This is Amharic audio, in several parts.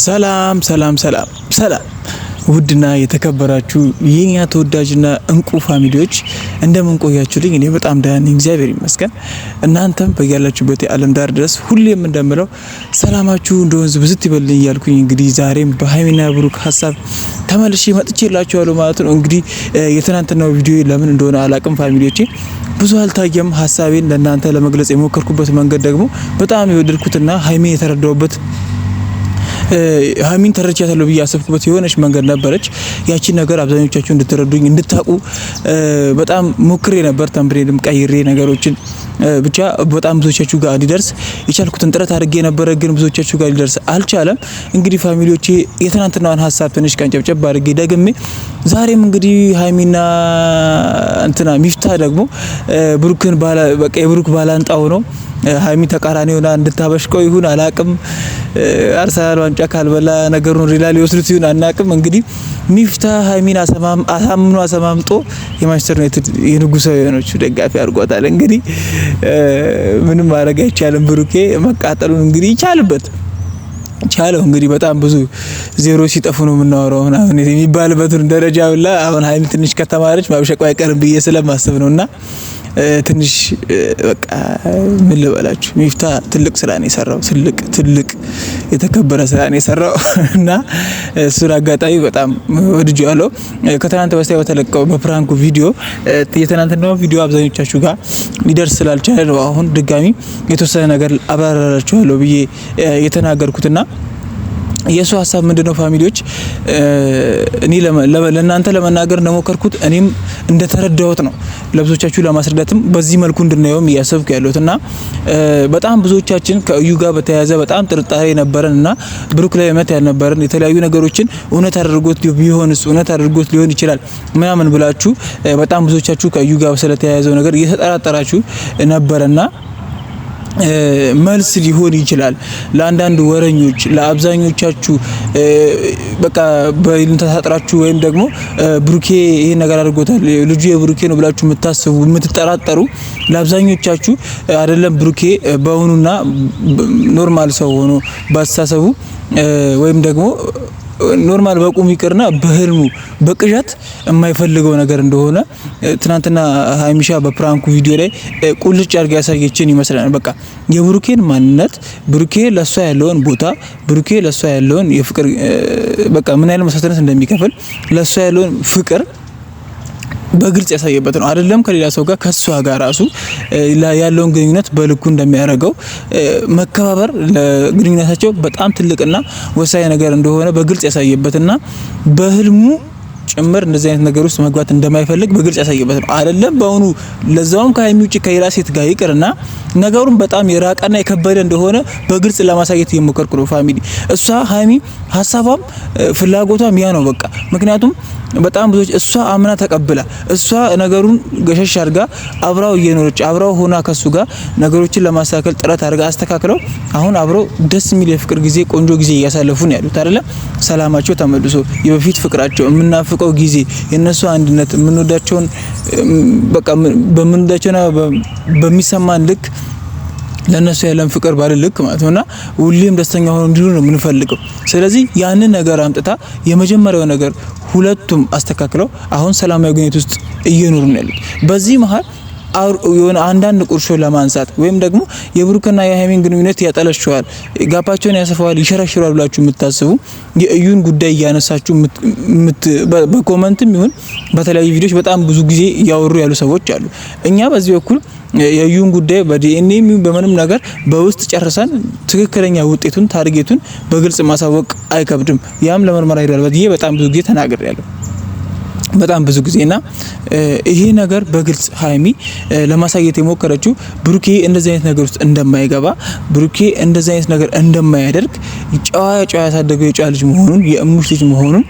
ሰላም ሰላም ሰላም ሰላም ውድና የተከበራችሁ የኛ ተወዳጅና እንቁ ፋሚሊዎች እንደምን ቆያችሁልኝ? እኔ በጣም ደህና ነኝ፣ እግዚአብሔር ይመስገን። እናንተም በያላችሁበት የዓለም ዳር ድረስ ሁሌም እንደምለው ሰላማችሁ እንደ ወንዝ ብዝት ይበልኝ እያልኩኝ እንግዲህ ዛሬም በሀይሚና ብሩክ ሀሳብ ተመልሼ መጥቼላችኋለሁ ማለት ነው። እንግዲህ የትናንትናው ቪዲዮ ለምን እንደሆነ አላቅም ፋሚሊዎቼ ብዙ አልታየም። ሀሳቤን ለእናንተ ለመግለጽ የሞከርኩበት መንገድ ደግሞ በጣም የወደድኩትና ሀይሚን የተረዳውበት ሀይሚን ተረድቻታለሁ ብዬ ያሰብኩበት የሆነች መንገድ ነበረች። ያቺን ነገር አብዛኞቻችሁ እንድትረዱኝ እንድታቁ በጣም ሞክሬ ነበር። ተምብሬንም ቀይሬ ነገሮችን ብቻ በጣም ብዙዎቻችሁ ጋር እንዲደርስ የቻልኩትን ጥረት አድርጌ ነበረ፣ ግን ብዙዎቻችሁ ጋር ሊደርስ አልቻለም። እንግዲህ ፋሚሊዎቼ የትናንትናውን ሀሳብ ትንሽ ቀንጨብጨብ አድርጌ ደግሜ ዛሬም እንግዲህ ሀይሚና እንትና ሚፍታ ደግሞ ብሩክን በቃ የብሩክ ባላንጣው ነው ሀይሚ ተቃራኒ ሆና እንድታበሽቀው ይሁን አላቅም። አርሰናል ዋንጫ ካልበላ ነገሩን ሪላ ሊወስዱት ይሁን አናቅም። እንግዲህ ሚፍታ ሀይሚን አሳምኖ አሰማምጦ የማንቸስተር ዩናይትድ የንጉሳውያኖቹ ደጋፊ አድርጓታል። እንግዲህ ምንም ማድረግ አይቻልም። ብሩኬ መቃጠሉን እንግዲህ ይቻልበት ቻለው። እንግዲህ በጣም ብዙ ዜሮ ሲጠፉ ነው የምናወራው ምናምን የሚባልበትን ደረጃ ሁላ አሁን ሀይሚ ትንሽ ከተማረች ማብሸቋ አይቀርም ብዬ ስለማስብ ነውና ትንሽ በቃ ምን ልበላችሁ፣ ሚፍታ ትልቅ ስራ ነው የሰራው። ትልቅ የተከበረ ስራ ነው የሰራው እና እሱን አጋጣሚ በጣም ወድጄዋለሁ። ከትናንት በስቲያ በተለቀቀው በፕራንኩ ቪዲዮ የትናንትናው ቪዲዮ አብዛኞቻችሁ ጋር ሊደርስ ስላልቻለ ነው አሁን ድጋሚ የተወሰነ ነገር አብራራላችኋለሁ ብዬ የተናገርኩትና የሱ ሀሳብ ምንድነው ፋሚሊዎች፣ እኔ ለእናንተ ለመናገር እንደሞከርኩት እኔም እንደተረዳሁት ነው ለብዙዎቻችሁ ለማስረዳትም በዚህ መልኩ እንድናየውም እያሰብኩ ያለሁትና በጣም ብዙዎቻችን ከእዩ ጋር በተያያዘ በጣም ጥርጣሬ ነበረንና ብሩክ ላይ እምነት ያልነበረን የተለያዩ ነገሮችን እውነት አድርጎት ቢሆንስ እውነት አድርጎት ሊሆን ይችላል ምናምን ብላችሁ በጣም ብዙዎቻችሁ ከእዩ ጋር ስለተያያዘው ነገር እየተጠራጠራችሁ ነበርና መልስ ሊሆን ይችላል ለአንዳንድ ወረኞች፣ ለአብዛኞቻችሁ በቃ በእንተሳጥራችሁ ወይም ደግሞ ብሩኬ ይሄ ነገር አድርጎታል ልጁ የብሩኬ ነው ብላችሁ የምታስቡ የምትጠራጠሩ ለአብዛኞቻችሁ አይደለም ብሩኬ በእውኑና ኖርማል ሰው ሆኖ ባስተሳሰቡ ወይም ደግሞ ኖርማል በቁም ይቅርና በህልሙ በቅዠት የማይፈልገው ነገር እንደሆነ ትናንትና ሀይሚሻ በፕራንኩ ቪዲዮ ላይ ቁልጭ አድርጋ ያሳየችን ይመስላል። በቃ የብሩኬን ማንነት፣ ብሩኬ ለሷ ያለውን ቦታ፣ ብሩኬ ለሷ ያለውን የፍቅር በቃ ምን ያህል መስዋዕትነት እንደሚከፍል ለሷ ያለውን ፍቅር በግልጽ ያሳየበት ነው። አይደለም ከሌላ ሰው ጋር ከሷ ጋር ራሱ ያለውን ግንኙነት በልኩ እንደሚያደርገው መከባበር ለግንኙነታቸው በጣም ትልቅና ወሳኝ ነገር እንደሆነ በግልጽ ያሳየበትና በህልሙ ጭምር እንደዚህ አይነት ነገር ውስጥ መግባት እንደማይፈልግ በግልጽ ያሳየበት ነው። አይደለም በአሁኑ ለዛውም ከሀይሚ ውጪ ከሌላ ሴት ጋር ይቅርና ነገሩን በጣም የራቀና የከበደ እንደሆነ በግልጽ ለማሳየት እየሞከርኩ ነው ፋሚሊ። እሷ ሀይሚ ሀሳቧም ፍላጎቷም ያ ነው በቃ። ምክንያቱም በጣም ብዙዎች እሷ አምና ተቀብላ እሷ ነገሩን ገሸሽ አድርጋ አብራው እየኖረች አብራው ሆና ከሱ ጋር ነገሮችን ለማስተካከል ጥረት አድርጋ አስተካክለው አሁን አብረው ደስ የሚል የፍቅር ጊዜ ቆንጆ ጊዜ እያሳለፉ ነው ያሉት አይደለ? ሰላማቸው ተመልሶ የበፊት ፍቅራቸው የምናፍቀው ጊዜ የነሱ አንድነት የምንወዳቸውን በቃ በምንወዳቸውና በሚሰማን ልክ ለነሱ ያለን ፍቅር ባለ ልክ ማለት ነውና ሁሌም ደስተኛ ሆኖ እንዲሆኑ ነው የምንፈልገው። ስለዚህ ያንን ነገር አምጥታ የመጀመሪያው ነገር ሁለቱም አስተካክለው አሁን ሰላማዊ ግንኙነት ውስጥ እየኖሩ ነው ያሉት። በዚህ መሀል የሆነ አንዳንድ ቁርሾ ለማንሳት ወይም ደግሞ የብሩክና የሀይሚን ግንኙነት ያጠለሸዋል፣ ጋፓቸውን ያሰፋዋል፣ ይሸረሽራል ብላችሁ የምታስቡ የእዩን ጉዳይ እያነሳችሁ በኮመንትም ይሁን በተለያዩ ቪዲዮዎች በጣም ብዙ ጊዜ እያወሩ ያሉ ሰዎች አሉ። እኛ በዚህ በኩል የእዩን ጉዳይ በዲኤንኤ በምንም ነገር በውስጥ ጨርሰን ትክክለኛ ውጤቱን ታርጌቱን በግልጽ ማሳወቅ አይከብድም። ያም ለምርመራ ሄዷል ብዬ በጣም ብዙ ጊዜ ተናግሬያለሁ። በጣም ብዙ ጊዜና ይሄ ነገር በግልጽ ሀይሚ ለማሳየት የሞከረችው ብሩኬ እንደዚህ አይነት ነገር ውስጥ እንደማይገባ፣ ብሩኬ እንደዚህ አይነት ነገር እንደማያደርግ፣ ጨዋ ያሳደገው የጨዋ ልጅ መሆኑን የእሙሽ ልጅ መሆኑን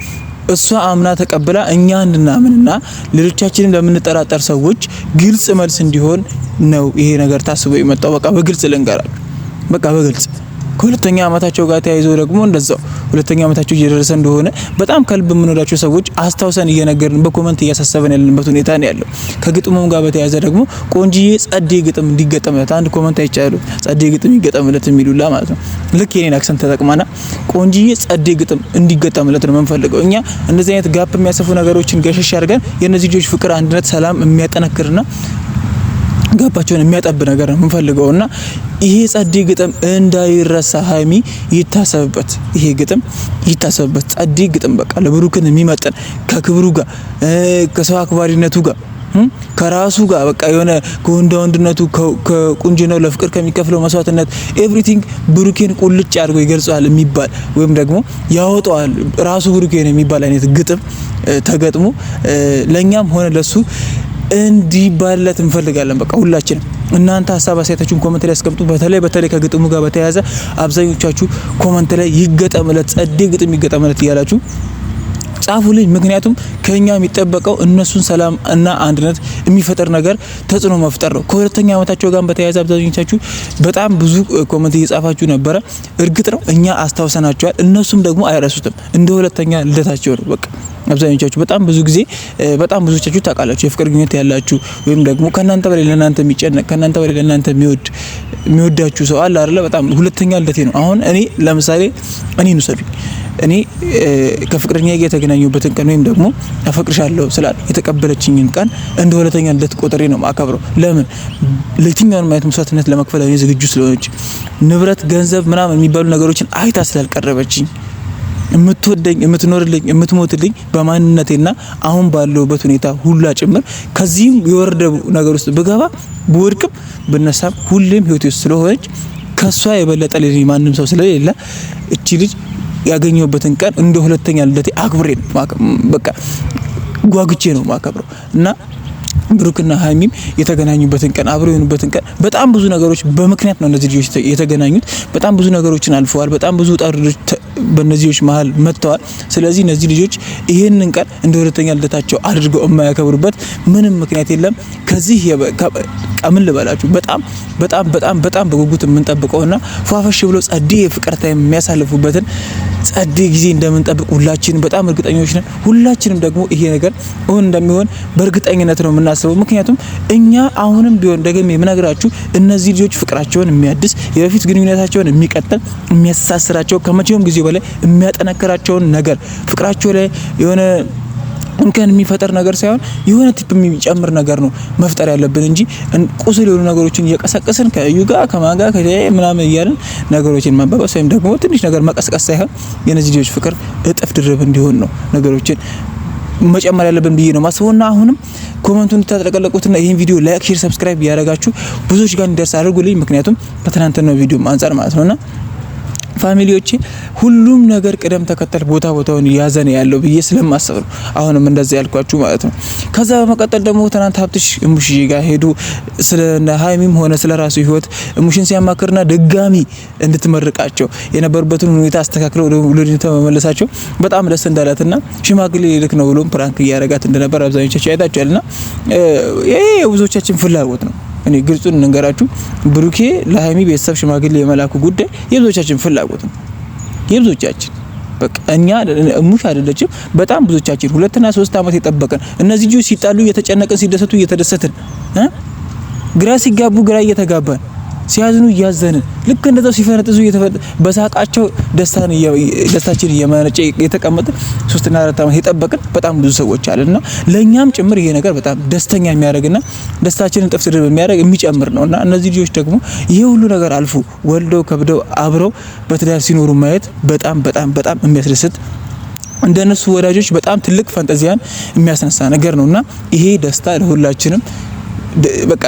እሷ አምና ተቀብላ እኛ እንድናምንና ሌሎቻችንን ለምንጠራጠር ሰዎች ግልጽ መልስ እንዲሆን ነው ይሄ ነገር ታስቦ የመጣው። በቃ በግልጽ ልንገራችሁ፣ በቃ በግልጽ ከሁለተኛ ዓመታቸው ጋር ተያይዞ ደግሞ እንደዛው ሁለተኛ ዓመታቸው እየደረሰ እንደሆነ በጣም ከልብ የምንወዳቸው ሰዎች አስታውሰን እየነገርን በኮሜንት እያሳሰበን ያለንበት ሁኔታ ነው ያለው። ከግጥሙም ጋር በተያያዘ ደግሞ ቆንጂዬ ጸዴ ግጥም እንዲገጠምለት አንድ ኮሜንት አይቻለሁ። ጸዴ ግጥም ይገጠምለት የሚሉላ ማለት ነው። ልክ የኔን አክሰንት ተጠቅማና ቆንጂዬ ጸዴ ግጥም እንዲገጠምለት ነው የምንፈልገው። እኛ እንደዚህ አይነት ጋፕ የሚያሰፉ ነገሮችን ገሸሽ አድርገን የነዚህ ልጆች ፍቅር፣ አንድነት፣ ሰላም የሚያጠናክርና ጋባቸውን የሚያጠብ ነገር ነው የምንፈልገውና ይሄ ጸዴ ግጥም እንዳይረሳ ሀይሚ ይታሰብበት። ይሄ ግጥም ይታሰብበት። ጸዴ ግጥም በቃ ለብሩክን የሚመጥን ከክብሩ ጋር ከሰው አክባሪነቱ ጋር ከራሱ ጋር በቃ የሆነ ከወንድነቱ ከቁንጅናው ለፍቅር ከሚከፍለው መስዋዕትነት ኤቭሪቲንግ ብሩኬን ቁልጭ አድርጎ ይገልጸዋል የሚባል ወይም ደግሞ ያወጣዋል ራሱ ብሩኬን የሚባል አይነት ግጥም ተገጥሞ ለኛም ሆነ ለሱ እንዲባለት እንፈልጋለን። በቃ ሁላችንም እናንተ ሀሳብ አስተያየታችሁን ኮሜንት ላይ አስቀምጡ። በተለይ ከግጥሙ ጋር በተያያዘ አብዛኞቻችሁ ኮሜንት ላይ ይገጠምለት ጸዴ ግጥም ይገጠምለት እያላችሁ ጻፉልኝ። ምክንያቱም ከኛ የሚጠበቀው እነሱን ሰላም እና አንድነት የሚፈጠር ነገር ተጽዕኖ መፍጠር ነው። ከሁለተኛ ዓመታቸው ጋር በተያያዘ አብዛኞቻችሁ በጣም ብዙ ኮሜንት እየጻፋችሁ ነበረ። እርግጥ ነው እኛ አስታውሰናቸዋል፣ እነሱም ደግሞ አይረሱትም። እንደ ሁለተኛ ልደታቸው ነው በቃ አብዛኞቻችሁ በጣም ብዙ ጊዜ በጣም ብዙዎቻችሁ ታውቃላችሁ የፍቅር ግንኙነት ያላችሁ ወይም ደግሞ ከናንተ በላይ ለናንተ የሚጨነቅ ከናንተ በላይ ለናንተ የሚወዳችሁ ሰው አለ አይደለ? በጣም ሁለተኛ ልደቴ ነው። አሁን እኔ ለምሳሌ እኔን ውሰዱኝ። እኔ ከፍቅረኛ ጋር የተገናኘሁበትን ቀን ወይም ደግሞ አፈቅርሻለሁ ስላል የተቀበለችኝን ቀን እንደ ሁለተኛ ልደት ቆጥሬ ነው ማከብረው። ለምን? ለየትኛውንም አይነት መስዋዕትነት ለመክፈል እኔ ዝግጁ ስለሆነች ንብረት፣ ገንዘብ ምናምን የሚባሉ ነገሮችን አይታ ስላልቀረበችኝ የምትወደኝ፣ የምትኖርልኝ፣ የምትሞትልኝ በማንነቴና አሁን ባለውበት ሁኔታ ሁላ ጭምር ከዚህም የወረደው ነገር ውስጥ ብገባ ብወድቅም ብነሳም ሁሌም ህይወቴ ውስጥ ስለሆነች ከሷ የበለጠ ለኔ ማንም ሰው ስለሌለ እቺ ልጅ ያገኘሁበትን ቀን እንደ ሁለተኛ ልደቴ አክብሬ በቃ ጓጉቼ ነው ማከብረው እና ብሩክና ሀይሚም የተገናኙበትን ቀን አብረው የሆኑበትን ቀን በጣም ብዙ ነገሮች በምክንያት ነው እነዚህ ልጆች የተገናኙት። በጣም ብዙ ነገሮችን አልፈዋል። በጣም ብዙ ጣርዶች በእነዚህ ልጆች መሀል መጥተዋል። ስለዚህ እነዚህ ልጆች ይሄንን ቀን እንደ ሁለተኛ ልደታቸው አድርገው የማያከብሩበት ምንም ምክንያት የለም። ከዚህ ምን ልበላችሁ በጣም በጣም በጣም በጣም በጉጉት የምንጠብቀውና ፏፈሽ ብሎ ጸዴ የፍቅር ታይም የሚያሳልፉበትን ጸዴ ጊዜ እንደምንጠብቅ ሁላችንም በጣም እርግጠኞች ነን። ሁላችንም ደግሞ ይሄ ነገር እውን እንደሚሆን በእርግጠኝነት ነው የምናስበው። ምክንያቱም እኛ አሁንም ቢሆን ደግሜ የምነግራችሁ እነዚህ ልጆች ፍቅራቸውን የሚያድስ የበፊት ግንኙነታቸውን የሚቀጥል የሚያስተሳስራቸው ከመቼውም ጊዜ በላይ የሚያጠነክራቸውን ነገር ፍቅራቸው ላይ የሆነ እንከን የሚፈጠር ነገር ሳይሆን የሆነ ቲፕ የሚጨምር ነገር ነው መፍጠር ያለብን እንጂ ቁስል የሆኑ ነገሮችን እየቀሰቀስን ከእዩ ጋር ከማን ጋር ምናምን እያልን ነገሮችን ማባባስ ወይም ደግሞ ትንሽ ነገር መቀስቀስ ሳይሆን የነዚህ ልጆች ፍቅር እጥፍ ድርብ እንዲሆን ነው ነገሮችን መጨመር ያለብን ብዬ ነው ማስበውና አሁንም ኮሜንቱን ተጠለቀለቁትና ይሄን ቪዲዮ ላይክ፣ ሼር፣ ሰብስክራይብ ያደረጋችሁ ብዙዎች ጋር እንዲደርስ አድርጉልኝ። ምክንያቱም ከትናንትናው ቪዲዮ አንፃር ማለት ነውና ፋሚሊዎቼ ሁሉም ነገር ቅደም ተከተል ቦታውን ያዘነ ያለው ብዬ ስለማስብ ነው አሁንም እንደዛ ያልኳችሁ ማለት ነው። ከዛ በመቀጠል ደግሞ ትናንት ሀብትሽ እሙሽዬ ጋር ሄዱ ስለ ሀይሚም ሆነ ስለ ራሱ ህይወት እሙሽን ሲያማክርና ድጋሚ እንድትመርቃቸው የነበሩበትን ሁኔታ አስተካክለው ወደ ልጅቷ መመለሳቸው በጣም ደስ እንዳላትና ሽማግሌ ልክ ነው ብሎም ፕራንክ እያረጋት እንደነበር አብዛኞቻችሁ አይታችኋልና ይሄ የብዙዎቻችን ፍላጎት ነው። እኔ ግልጹን እንንገራችሁ ብሩኬ ለሀይሚ ቤተሰብ ሽማግሌ የመላኩ ጉዳይ የብዙዎቻችን ፍላጎት ነው። የብዙዎቻችን በቃ እኛ እሙሽ አይደለችም በጣም ብዙዎቻችን 2 እና 3 አመት የጠበቀን እነዚህ ልጆች ሲጣሉ እየተጨነቀን ሲደሰቱ እየተደሰትን ግራ ሲጋቡ ግራ እየተጋባን ሲያዝኑ እያዘንን ልክ እንደዛው ሲፈነጥዙ በሳቃቸው ደስታችን እየመነጨ የተቀመጠ 3 እና 4 አመት የጠበቅን በጣም ብዙ ሰዎች አለና ለኛም ጭምር ይሄ ነገር በጣም ደስተኛ የሚያደርግና ደስታችንን ጥፍ ድርብ የሚያደርግ የሚጨምር ነውና እነዚህ ልጆች ደግሞ ይሄ ሁሉ ነገር አልፎ ወልደው ከብደው አብረው በትዳር ሲኖሩ ማየት በጣም በጣም በጣም የሚያስደስት እንደነሱ ወዳጆች በጣም ትልቅ ፈንጠዚያን የሚያስነሳ ነገር ነውና ይሄ ደስታ ለሁላችንም በቃ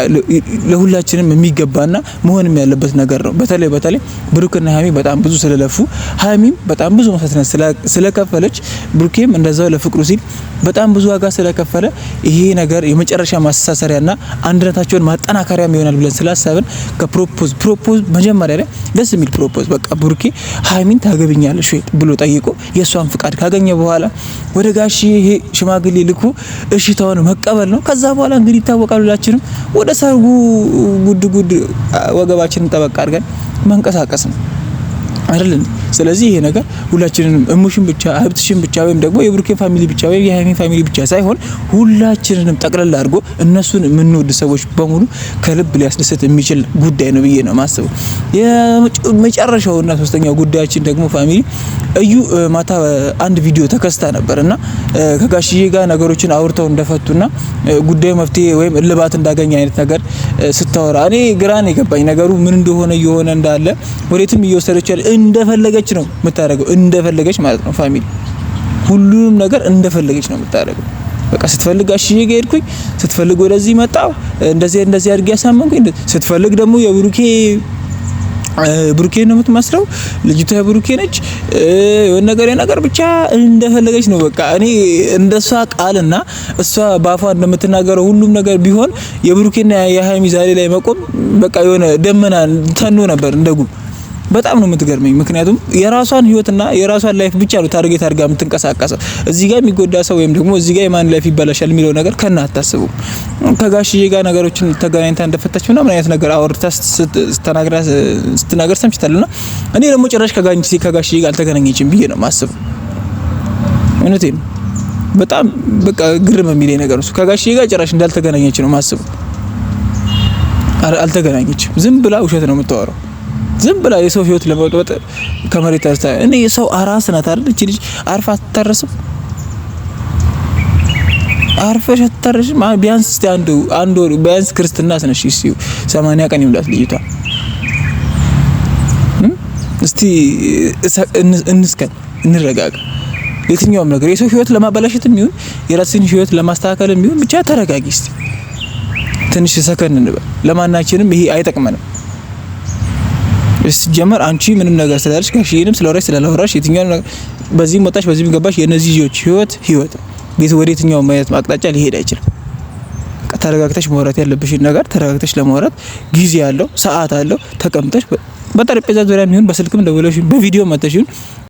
ለሁላችንም የሚገባና መሆንም ያለበት ነገር ነው። በተለይ ብሩክና ሀይሚ በጣም ብዙ ስለለፉ ሀይሚም በጣም ብዙ መስዋዕትነት ስለከፈለች ብሩኬም እንደዛው ለፍቅሩ ሲል በጣም ብዙ ዋጋ ስለከፈለ ይሄ ነገር የመጨረሻ ማስተሳሰሪያና አንድነታቸውን ማጠናከሪያም ይሆናል ብለን ስላሰብን ከፕሮፖዝ መጀመሪያ ላይ ደስ የሚል ፕሮፖዝ በቃ ብሩኬ ሀይሚን ታገብኛለሽ ወይ ብሎ ጠይቆ የሷን ፍቃድ ካገኘ በኋላ ወደ ጋሺ ይሄ ሽማግሌ ልኩ እሺታውን መቀበል ነው። ከዛ በኋላ እንግዲህ ይታወቃል ሁላችንም ወደ ሰርጉ ጉድ ወገባችንን ጠበቅ አድርገን መንቀሳቀስ ነው። አይደለም። ስለዚህ ይሄ ነገር ሁላችንንም እሙሽን ብቻ ሀብትሽን ብቻ ወይም ደግሞ የብሩኬ ፋሚሊ ብቻ ወይም የሀይሚ ፋሚሊ ብቻ ሳይሆን ሁላችንንም ጠቅለል አድርጎ እነሱን የምንወድ ሰዎች በሙሉ ከልብ ሊያስደስት የሚችል ጉዳይ ነው ብዬ ነው ማስበው። የመጨረሻውና ሶስተኛው ጉዳያችን ደግሞ ፋሚሊ እዩ ማታ አንድ ቪዲዮ ተከስታ ነበርና ከጋሽዬ ጋር ነገሮችን አውርተው እንደፈቱና ጉዳዩ መፍትሄ ወይም እልባት እንዳገኘ አይነት ነገር ስታወራ እኔ ግራን የገባኝ ነገሩ ምን እንደሆነ እየሆነ እንዳለ ወዴትም እየወሰደች ያለ እንደፈለገች ነው የምታደርገው። እንደፈለገች ማለት ነው ፋሚሊ፣ ሁሉም ነገር እንደፈለገች ነው የምታደርገው። በቃ ስትፈልግ ጋሽዬ ጋር ሄድኩኝ፣ ስትፈልግ ወደዚህ መጣው፣ እንደዚህ አድርጌ ያሳመንኩኝ፣ ስትፈልግ ደግሞ ብሩኬ ነው የምትመስለው ልጅቷ የብሩኬ ነች። የሆነ ነገር ብቻ እንደፈለገች ነው። በቃ እኔ እንደሷ ቃልና እሷ ባፏ እንደምትናገረው ሁሉም ነገር ቢሆን የብሩኬና የሀይሚ ዛሬ ላይ መቆም በቃ የሆነ ደመና ተኖ ነበር እንደጉም። በጣም ነው የምትገርመኝ። ምክንያቱም የራሷን ህይወትና የራሷን ላይፍ ብቻ ነው ታርጌት አድርጋ የምትንቀሳቀሰው። እዚህ ጋር የሚጎዳ ሰው ወይም ደግሞ እዚህ ጋር የማን ላይፍ ይበላሻል የሚለው ነገር ከና አታስቡ። ከጋሽዬ ጋር ነገሮችን ተገናኝታ እንደፈታች ምን አይነት ነገር አወርታ ስትናገር ሰምቻለሁና እኔ ደግሞ ጭራሽ ከጋሽዬ ጋር አልተገናኘችም ብዬ ነው ማስበው። እውነቴን በጣም በቃ ግርም የሚለኝ ነገር ነው። ከጋሽዬ ጋር ጭራሽ እንዳልተገናኘች ነው ማስበው። አልተገናኘችም። ዝም ብላ ውሸት ነው የምታወራው። ዝም ብላ የሰው ህይወት ለመወጥወጥ ከመሬት ተርታ እኔ የሰው አራስ ናት አይደል? እቺ ልጅ አርፋ አትታረስም? አርፈሽ አትታረስም? ቢያንስ እስቲ አንድ ወር ቢያንስ ክርስትና ስነሽ 80 ቀን ይሙላት ልጅቷ። እስቲ እንስከን እንረጋጋ። የትኛውም ነገር የሰው ህይወት ለማበላሸትም ይሁን የራስን ህይወት ለማስተካከልም ይሁን ብቻ ተረጋጊ። እስቲ ትንሽ ሰከን እንበል። ለማናችንም ይሄ አይጠቅመንም። ሲጀመር አንቺ ምንም ነገር ስላልሽ ጋሽዬንም ስለወራሽ ስላላወራሽ የትኛው ነገር በዚህም ወጣሽ በዚህም ገባሽ የነዚህ ልጆች ህይወት ቤት ወደ የትኛው ማየት ማቅጣጫ ሊሄድ አይችልም። ተረጋግተሽ ማውራት ያለብሽን ነገር ተረጋግተሽ ለማውራት ጊዜ አለው፣ ሰዓት አለው። ተቀምጠሽ በጠረጴዛ ዙሪያ የሚሆን በስልክም ደውለሽ በቪዲዮ መተሽን